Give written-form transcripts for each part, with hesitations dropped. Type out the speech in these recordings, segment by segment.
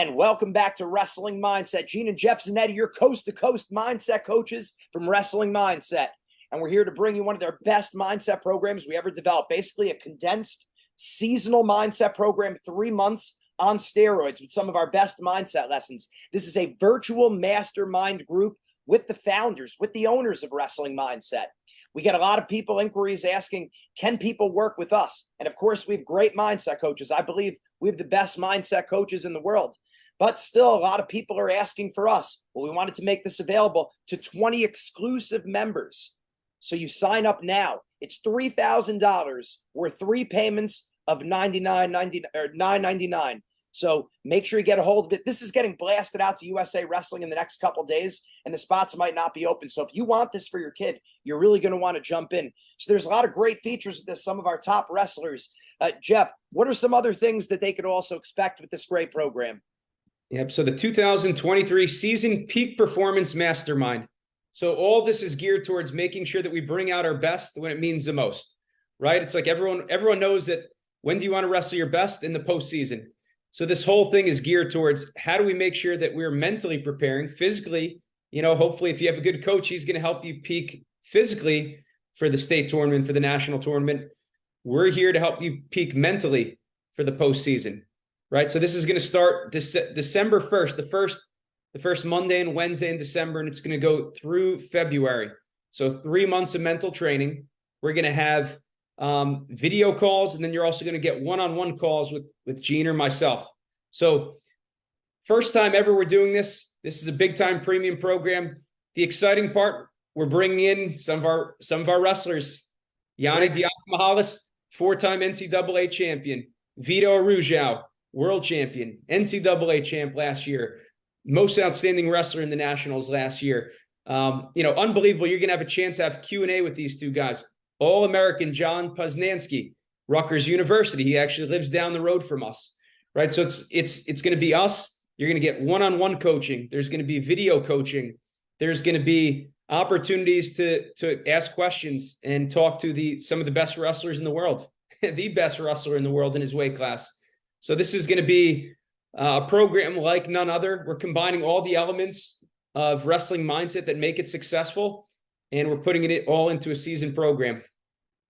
And welcome back to Wrestling Mindset. Gene and Jeff Zannetti, your coast-to-coast mindset coaches from Wrestling Mindset. And we're here to bring you one of their best mindset programs we ever developed. Basically a condensed seasonal mindset program, 3 months on steroids with some of our best mindset lessons. This is a virtual mastermind group with the founders, with the owners of Wrestling Mindset. We get a lot of inquiries asking, can people work with us? And of course, we have great mindset coaches. I believe we have the best mindset coaches in the world. But still, a lot of people are asking for us. Well, we wanted to make this available to 20 exclusive members. So you sign up now. It's $3,000 worth 3 payments of $999. So make sure you get a hold of it. This is getting blasted out to USA Wrestling in the next couple of days, and the spots might not be open. So if you want this for your kid, you're really going to want to jump in. So there's a lot of great features with this, some of our top wrestlers. Jeff, what are some other things that they could also expect with this great program? Yep. So the 2023 season peak performance mastermind. So all this is geared towards making sure that we bring out our best when it means the most, right? It's like everyone knows that when do you want to wrestle your best? In the postseason. So this whole thing is geared towards how do we make sure that we're mentally preparing, physically, hopefully if you have a good coach, he's going to help you peak physically for the state tournament, for the national tournament. We're here to help you peak mentally for the postseason, right? So this is going to start December 1st, the first Monday and Wednesday in December, and it's going to go through February. So 3 months of mental training. We're going to have video calls, and then you're also going to get one-on-one calls with Gene or myself. So first time ever we're doing this. This is a big time premium program. The exciting part, we're bringing in some of our wrestlers. Yanni Diakomahalis, 4-time NCAA champion. Vito Arujau, world champion, NCAA champ last year, most outstanding wrestler in the nationals last year. Unbelievable. You're going to have a chance to have Q&A with these two guys. All-American John Poznansky, Rutgers University. He actually lives down the road from us, right? So it's going to be us. You're going to get one-on-one coaching. There's going to be video coaching. There's going to be opportunities to ask questions and talk to some of the best wrestlers in the world, the best wrestler in the world in his weight class. So this is going to be a program like none other. We're combining all the elements of wrestling mindset that make it successful, and we're putting it all into a season program.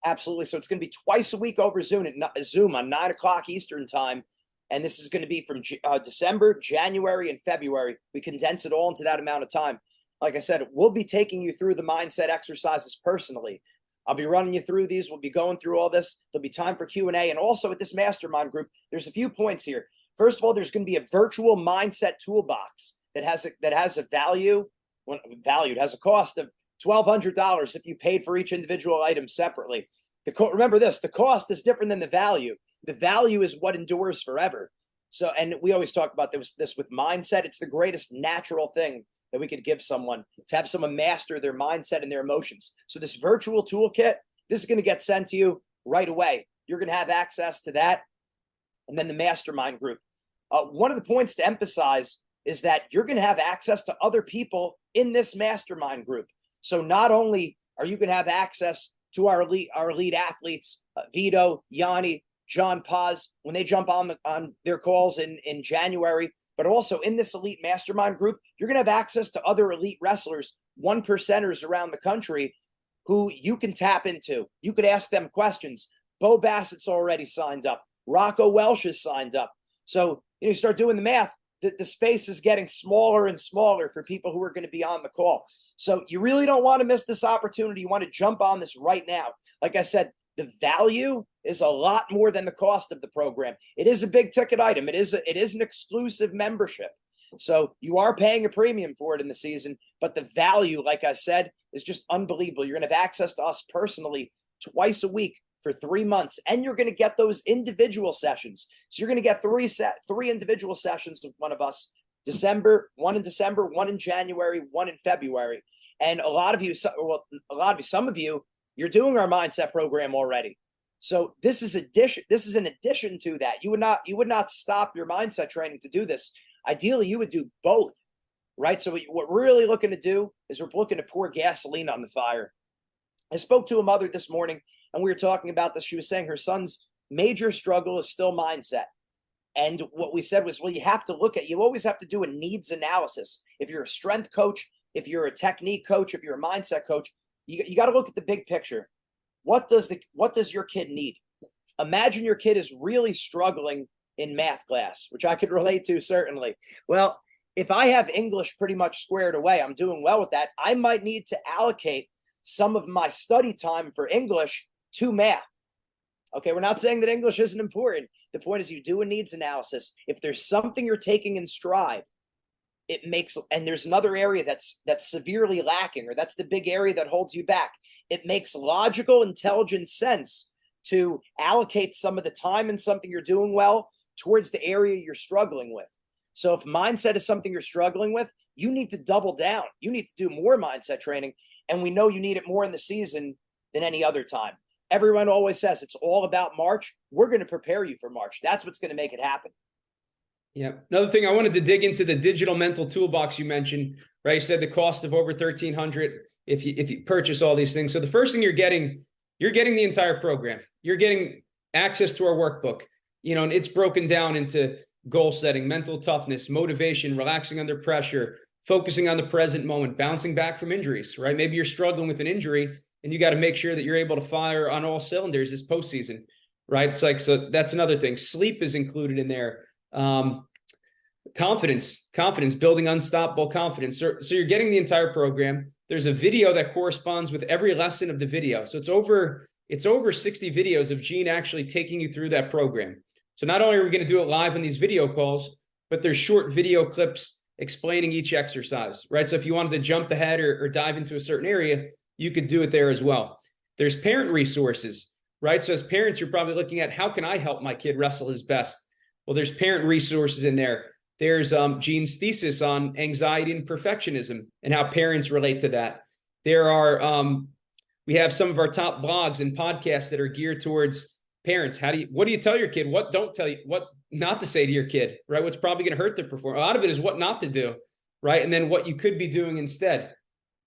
Absolutely. So it's going to be twice a week over Zoom on 9 o'clock Eastern time. And this is going to be from December, January, and February. We condense it all into that amount of time. Like I said, we'll be taking you through the mindset exercises personally. I'll be running you through these. We'll be going through all this. There'll be time for Q&A. And also with this mastermind group, there's a few points here. First of all, there's going to be a virtual mindset toolbox that has a value. It has a cost of $1,200 if you paid for each individual item separately. Remember this, the cost is different than the value. The value is what endures forever. So, and we always talk about this with mindset. It's the greatest natural thing that we could give someone, to have someone master their mindset and their emotions. So this virtual toolkit, this is going to get sent to you right away. You're going to have access to that. And then the mastermind group. One of the points to emphasize is that you're going to have access to other people in this mastermind group. So not only are you going to have access to our elite athletes, Vito, Yanni, John Paz, when they jump on their calls in January, but also in this elite mastermind group, you're going to have access to other elite wrestlers, 1%ers around the country who you can tap into. You could ask them questions. Bo Bassett's already signed up. Rocco Welsh is signed up. So you start doing the math. The space is getting smaller and smaller for people who are going to be on the call. So you really don't want to miss this opportunity. You want to jump on this right now. Like I said, the value is a lot more than the cost of the program. It is a big ticket item. It is an exclusive membership. So you are paying a premium for it in the season, but the value, like I said, is just unbelievable. You're going to have access to us personally twice a week for 3 months, and you're going to get those individual sessions. So you're going to get three individual sessions with one of us, one in December, one in January, one in February. And some of you, you're doing our mindset program already. So this is an addition to that. You would not stop your mindset training to do this. Ideally, you would do both, right? So what we're really looking to do is we're looking to pour gasoline on the fire. I spoke to a mother this morning, and we were talking about this. She was saying her son's major struggle is still mindset. And what we said was, well, you always have to do a needs analysis. If you're a strength coach, if you're a technique coach, if you're a mindset coach, you got to look at the big picture. What does your kid need? Imagine your kid is really struggling in math class, which I could relate to, certainly. Well, if I have English pretty much squared away, I'm doing well with that. I might need to allocate some of my study time for English to math. Okay, we're not saying that English isn't important. The point is you do a needs analysis. If there's something you're taking in stride, it makes, and there's another area that's severely lacking, or that's the big area that holds you back, it makes logical, intelligent sense to allocate some of the time in something you're doing well towards the area you're struggling with. So if mindset is something you're struggling with, you need to double down. You need to do more mindset training. And we know you need it more in the season than any other time. Everyone always says it's all about March. We're going to prepare you for March. That's what's going to make it happen. Yeah. Another thing, I wanted to dig into the digital mental toolbox you mentioned, right? You said the cost of over $1,300 if you purchase all these things. So the first thing you're getting the entire program. You're getting access to our workbook, and it's broken down into goal setting, mental toughness, motivation, relaxing under pressure, focusing on the present moment, bouncing back from injuries, right? Maybe you're struggling with an injury and you got to make sure that you're able to fire on all cylinders this postseason, right? It's like, so that's another thing. Sleep is included in there. Confidence, building unstoppable confidence. So you're getting the entire program. There's a video that corresponds with every lesson of the video. So it's over 60 videos of Gene actually taking you through that program. So not only are we going to do it live on these video calls, but there's short video clips explaining each exercise, right? So if you wanted to jump ahead or dive into a certain area, you could do it there as well. There's parent resources, right? So as parents, you're probably looking at, how can I help my kid wrestle his best? Well, there's parent resources in there. There's Gene's thesis on anxiety and perfectionism and how parents relate to that. There are, we have some of our top blogs and podcasts that are geared towards parents. What do you tell your kid? What don't tell you? What not to say to your kid, right? What's probably going to hurt their performance? A lot of it is what not to do, right? And then what you could be doing instead.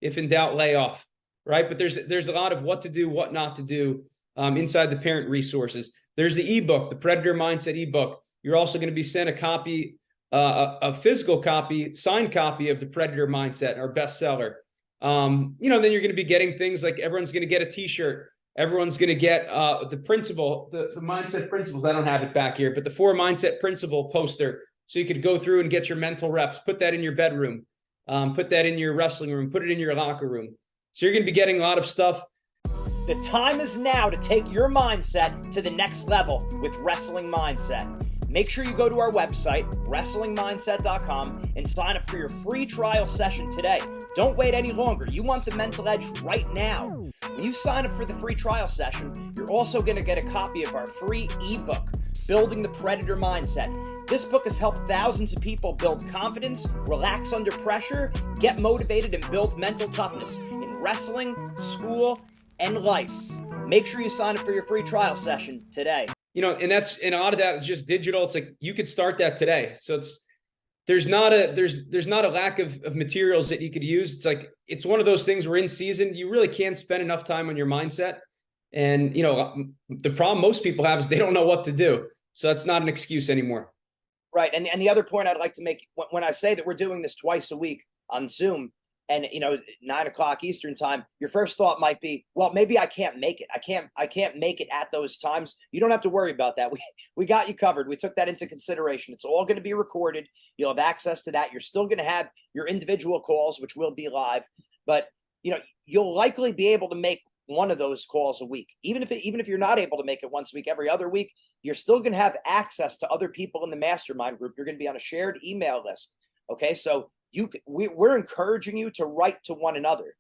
If in doubt, lay off, right? But there's a lot of what to do, what not to do inside the parent resources. There's the ebook, the Predator Mindset ebook. You're also going to be sent a copy, a physical copy, signed copy of the Predator Mindset, our bestseller. Then you're going to be getting things like everyone's going to get a t-shirt. Everyone's going to get the principle, the mindset principles. I don't have it back here, but the 4 mindset principle poster. So you could go through and get your mental reps, put that in your bedroom, put that in your wrestling room, put it in your locker room. So you're going to be getting a lot of stuff. The time is now to take your mindset to the next level with Wrestling Mindset. Make sure you go to our website, wrestlingmindset.com, and sign up for your free trial session today. Don't wait any longer. You want the mental edge right now. When you sign up for the free trial session, you're also going to get a copy of our free ebook, Building the Predator Mindset. This book has helped thousands of people build confidence, relax under pressure, get motivated, and build mental toughness in wrestling, school, and life. Make sure you sign up for your free trial session today. And a lot of that is just digital. It's like you could start that today. So there's not a lack of materials that you could use. It's like, it's one of those things where in season, you really can't spend enough time on your mindset. And, the problem most people have is they don't know what to do. So that's not an excuse anymore. Right. And the other point I'd like to make, when I say that we're doing this twice a week on Zoom, and 9:00 Eastern time, your first thought might be, well, maybe I can't make it. I can't make it at those times. You don't have to worry about that. We got you covered. We took that into consideration. It's all going to be recorded. You'll have access to that. You're still going to have your individual calls, which will be live, but you'll likely be able to make one of those calls a week. Even if you're not able to make it once a week, every other week, you're still going to have access to other people in the mastermind group. You're going to be on a shared email list. Okay. So we're encouraging you to write to one another.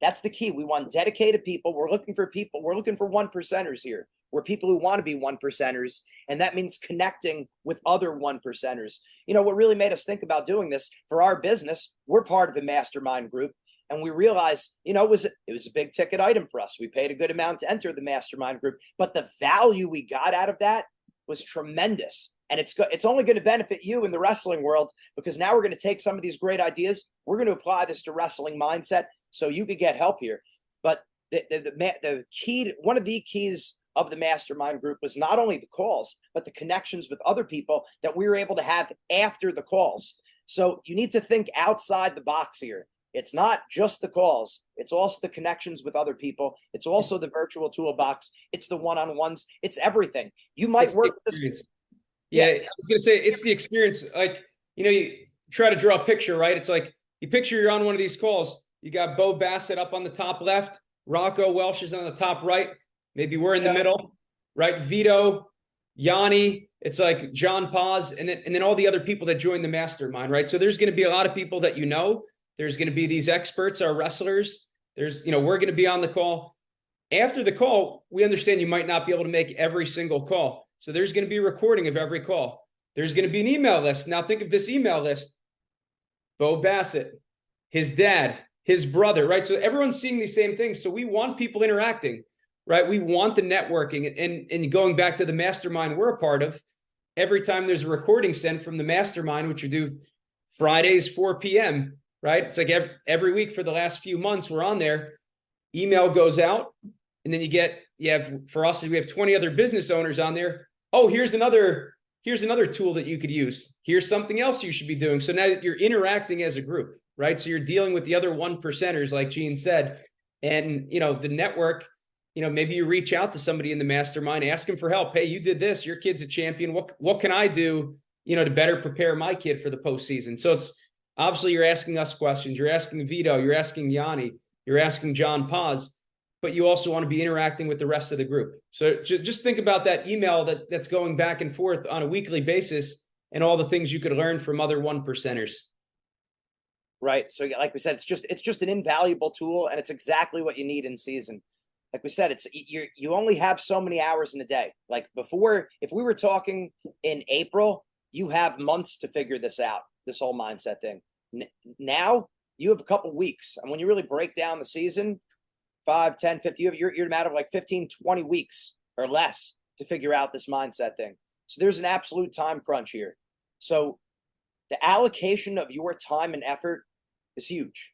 That's the key. We want dedicated people. We're looking for 1%ers here. We're people who want to be 1%ers. And that means connecting with other 1%ers. What really made us think about doing this for our business, we're part of a mastermind group. And we realized, it was a big ticket item for us. We paid a good amount to enter the mastermind group, but the value we got out of that was tremendous. And it's only going to benefit you in the wrestling world, because now we're going to take some of these great ideas. We're going to apply this to Wrestling Mindset so you could get help here. But the key, one of the keys of the mastermind group was not only the calls, but the connections with other people that we were able to have after the calls. So you need to think outside the box here. It's not just the calls. It's also the connections with other people. It's also the virtual toolbox. It's the one-on-ones. It's everything. You might work with this. Yeah, I was going to say, it's the experience. Like, you try to draw a picture, right? It's like, you picture you're on one of these calls. You got Bo Bassett up on the top left. Rocco Welsh is on the top right. Maybe we're in the middle, right? Vito, Yanni. It's like John Paz, and then all the other people that join the mastermind, right? So there's going to be a lot of people that There's going to be these experts, our wrestlers. We're going to be on the call. After the call, we understand you might not be able to make every single call. So there's going to be a recording of every call. There's going to be an email list. Now think of this email list. Bo Bassett, his dad, his brother, right? So everyone's seeing these same things. So we want people interacting, right? We want the networking. And going back to the mastermind we're a part of, every time there's a recording sent from the mastermind, which we do Fridays, 4 p.m., right? It's like every week for the last few months, we're on there. Email goes out, and then for us, we have 20 other business owners on there. Oh, here's another tool that you could use. Here's something else you should be doing. So now you're interacting as a group, right? So you're dealing with the other 1%ers, like Gene said. And, the network, maybe you reach out to somebody in the mastermind, ask them for help. Hey, you did this. Your kid's a champion. What can I do, to better prepare my kid for the postseason? So it's obviously you're asking us questions. You're asking Vito. You're asking Yanni. You're asking John Paz. But you also want to be interacting with the rest of the group. So just think about that email that's going back and forth on a weekly basis and all the things you could learn from other 1%ers. Right. So like we said, it's just an invaluable tool, and it's exactly what you need in season. Like we said, you only have so many hours in a day. Like before, if we were talking in April, you have months to figure this out, this whole mindset thing. Now you have a couple weeks. And when you really break down the season, 5, 10, 50, you're a matter of like 15, 20 weeks or less to figure out this mindset thing. So there's an absolute time crunch here. So the allocation of your time and effort is huge.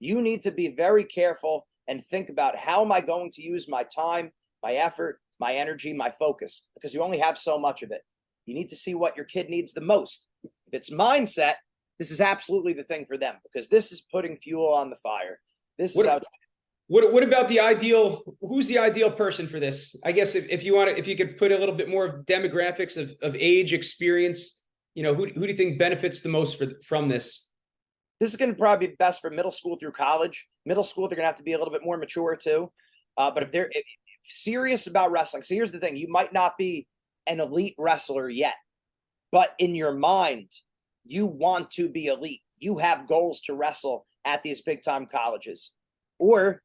You need to be very careful and think about, how am I going to use my time, my effort, my energy, my focus, because you only have so much of it. You need to see what your kid needs the most. If it's mindset, this is absolutely the thing for them, because this is putting fuel on the fire. This is how it's. What about who's the ideal person for this? I guess if you could put a little bit more demographics of age, experience, who do you think benefits the most from this? This is going to probably be best for middle school through college. Middle school, they're going to have to be a little bit more mature too. But if they're serious about wrestling, so here's the thing: you might not be an elite wrestler yet, but in your mind, you want to be elite. You have goals to wrestle at these big time colleges, or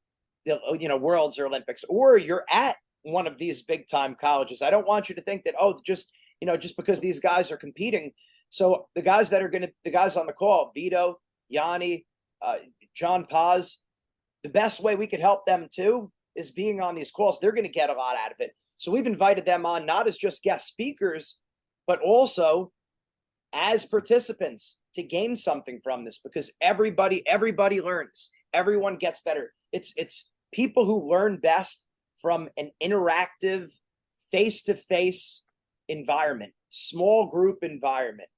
the Worlds or Olympics, or you're at one of these big time colleges. I don't want you to think that, just because these guys are competing. So the guys on the call, Vito, Yanni, John Paz, the best way we could help them too is being on these calls. They're going to get a lot out of it. So we've invited them on, not as just guest speakers, but also as participants to gain something from this, because everybody learns. Everyone gets better. It's people who learn best from an interactive, face-to-face environment, small group environment,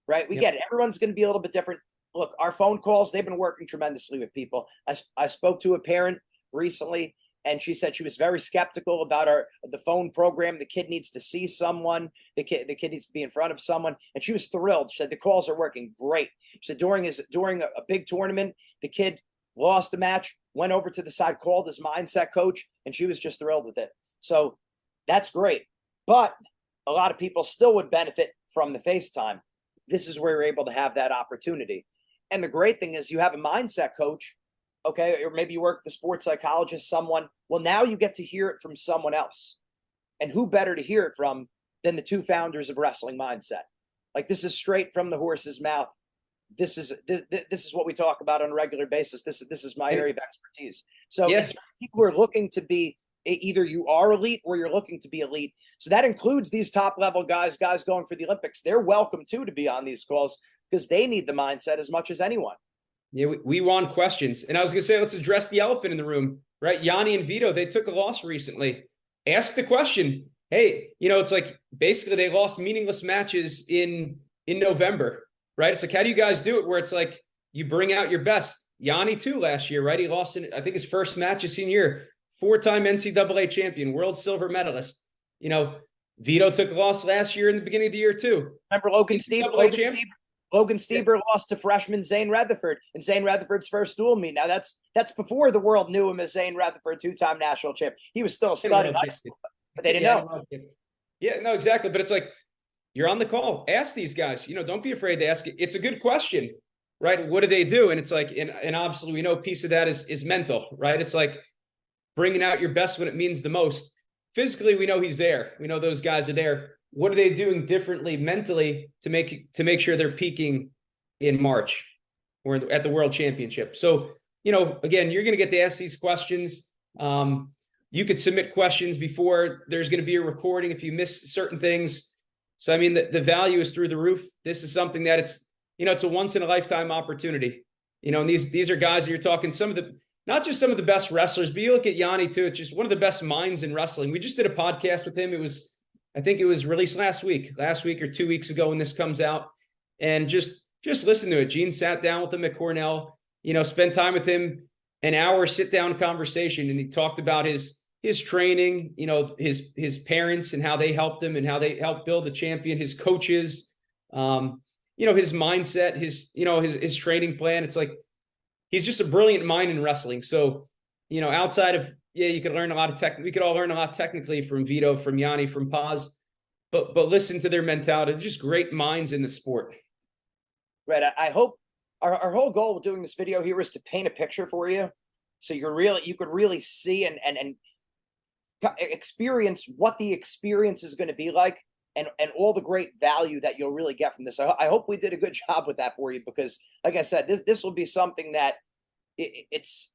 right? We get it. Everyone's going to be a little bit different. Look, our phone calls, they've been working tremendously with people. I spoke to a parent recently, and she said she was very skeptical about the phone program. The kid needs to see someone. The kid needs to be in front of someone. And she was thrilled. She said the calls are working great. She said during a big tournament, the kid lost a match, went over to the side, called his mindset coach, and she was just thrilled with it. So that's great. But a lot of people still would benefit from the FaceTime. This is where you're able to have that opportunity. And the great thing is you have a mindset coach, okay, or maybe you work with a sports psychologist, someone. Well, now you get to hear it from someone else. And who better to hear it from than the two founders of Wrestling Mindset? Like, this is straight from the horse's mouth. This is what we talk about on a regular basis. This is my area of expertise. So it's people who are looking to be, either you are elite or you're looking to be elite. So that includes these top level guys going for the Olympics. They're welcome too to be on these calls, because they need the mindset as much as anyone. Yeah, we want questions. And I was going to say, let's address the elephant in the room, right? Yanni and Vito, they took a loss recently. ask the question. Hey, it's like basically they lost meaningless matches in November, right? It's like, how do you guys do it where it's like you bring out your best? Yanni too last year, right? He lost in, I think, his first match his senior year, 4-time NCAA champion, world silver medalist. Vito took a loss last year in the beginning of the year too. Remember Logan Stieber lost to freshman Zane Rutherford in Zane Rutherford's first dual meet. Now that's before the world knew him as Zane Rutherford, 2-time national champ. He was still a stud in high school, but they didn't know. Yeah, no, exactly. But it's like, you're on the call. Ask these guys. Don't be afraid to ask it. It's a good question, right? What do they do? And it's like, and obviously we know a piece of that is mental, right? It's like bringing out your best when it means the most. Physically, we know he's there. We know those guys are there. What are they doing differently mentally to make sure they're peaking in March or at the World Championship? So, again, you're going to get to ask these questions. You could submit questions before there's going to be a recording if you miss certain things. So, I mean, the value is through the roof. This is something that it's a once in a lifetime opportunity. And these are guys that you're talking not just some of the best wrestlers, but you look at Yanni too. It's just one of the best minds in wrestling. We just did a podcast with him. I think it was released last week or 2 weeks ago when this comes out. And just listen to it. Gene sat down with him at Cornell, spent time with him, an hour sit down conversation. And he talked about his training, his parents and how they helped him and how they helped build the champion, his coaches, his mindset, his training plan. It's like, he's just a brilliant mind in wrestling. So, outside of, you could learn a lot we could all learn a lot technically from Vito, from Yanni, from Paz, but listen to their mentality. They're just great minds in the sport. Right. I hope our whole goal with doing this video here is to paint a picture for you. So you could really see and experience what the experience is going to be like and all the great value that you'll really get from this. I hope we did a good job with that for you, because like I said, this will be something that it's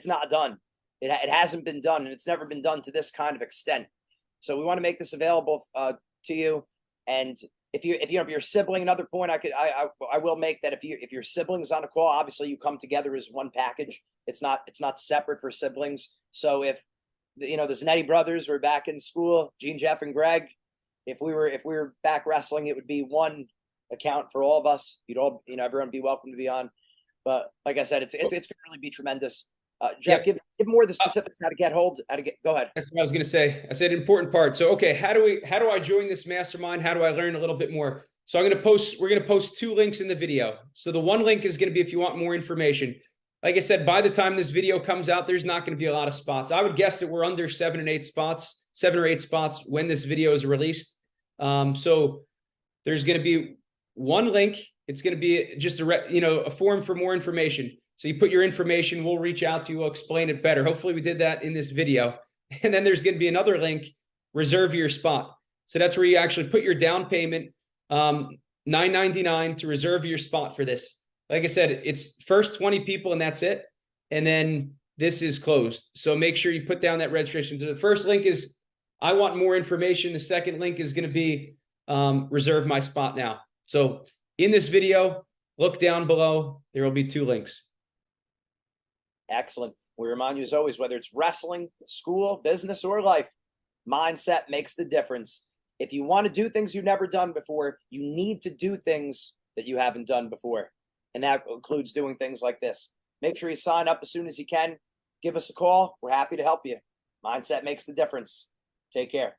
not done. It hasn't been done, and it's never been done to this kind of extent. So we want to make this available to you. And if your sibling, another point I will make that if your siblings on a call, obviously you come together as one package. It's not separate for siblings. So if the Zannetti brothers were back in school, Gene, Jeff, and Greg, if we were back wrestling, it would be one account for all of us. Everyone be welcome to be on. But like I said, it's going to really be tremendous. Jeff, give more of the specifics, go ahead. That's what I was going to say. I said an important part. So, okay, how do I join this mastermind? How do I learn a little bit more? So we're going to post 2 links in the video. So the one link is going to be if you want more information. Like I said, by the time this video comes out, there's not going to be a lot of spots. I would guess that we're under 7 or 8 spots when this video is released. So there's going to be one link. It's going to be just a form for more information. So you put your information, we'll reach out to you, we'll explain it better. Hopefully we did that in this video. And then there's going to be another link, reserve your spot. So that's where you actually put your down payment, $9.99 to reserve your spot for this. Like I said, it's first 20 people and that's it. And then this is closed. So make sure you put down that registration. So the first link is, I want more information. The second link is going to be reserve my spot now. So in this video, look down below. There will be 2 links. Excellent. We remind you as always, whether it's wrestling, school, business, or life, mindset makes the difference. If you want to do things you've never done before, you need to do things that you haven't done before. And that includes doing things like this. Make sure you sign up as soon as you can. Give us a call. We're happy to help you. Mindset makes the difference. Take care.